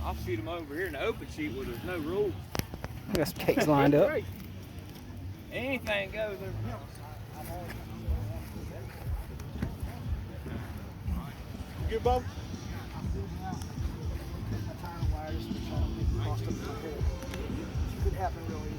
I'll shoot them over here in the open sheet where there's no rules. We got some cakes lined up. Anything goes over here. You good, Bob? Could happen real easy.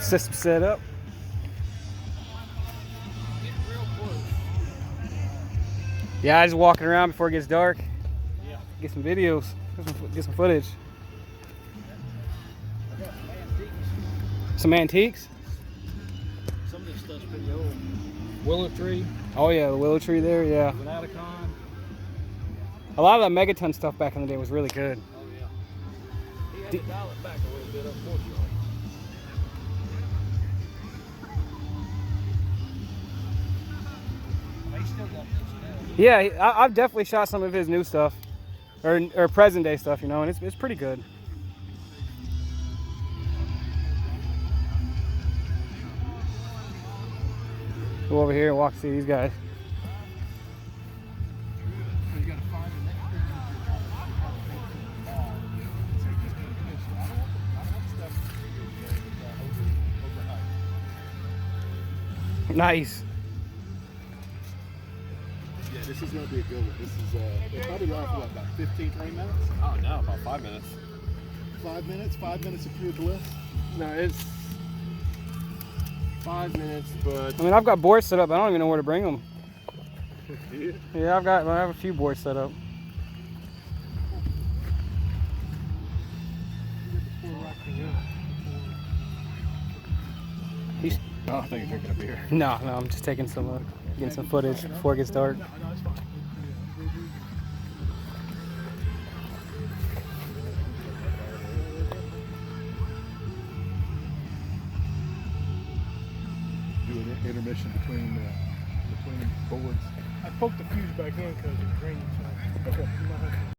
System set up. Yeah, I just walking around before it gets dark. Yeah. Get some videos, get some footage. Some antiques. Some of this stuff's pretty old. Willow tree. Oh yeah, the willow tree there. Yeah. Without a con. A lot of that megaton stuff back in the day was really good. Oh yeah. He had to dial it back a little bit, unfortunately. He still got this now. Yeah, I've definitely shot some of his new stuff, or present day stuff, you know, and it's pretty good. Go over here and walk see these guys. You gotta find the next thing you're trying to ball. So you just do this. I don't want stuff overhyped. Nice. Yeah, this is gonna be a good one. This is it'll probably last what, about 15, 20 minutes? Oh no, about 5 minutes. 5 minutes? 5 minutes of pure bliss? No, it's 5 minutes, but I mean, I've got boards set up. I don't even know where to bring them. Yeah. Yeah, I have a few boards set up. He's, Oh, I think you're drinking a beer. no, I'm just taking some, getting some footage before it gets dark. No, it's fine. Do an intermission between boards. I poked the fuse back in because it was raining. So. Okay.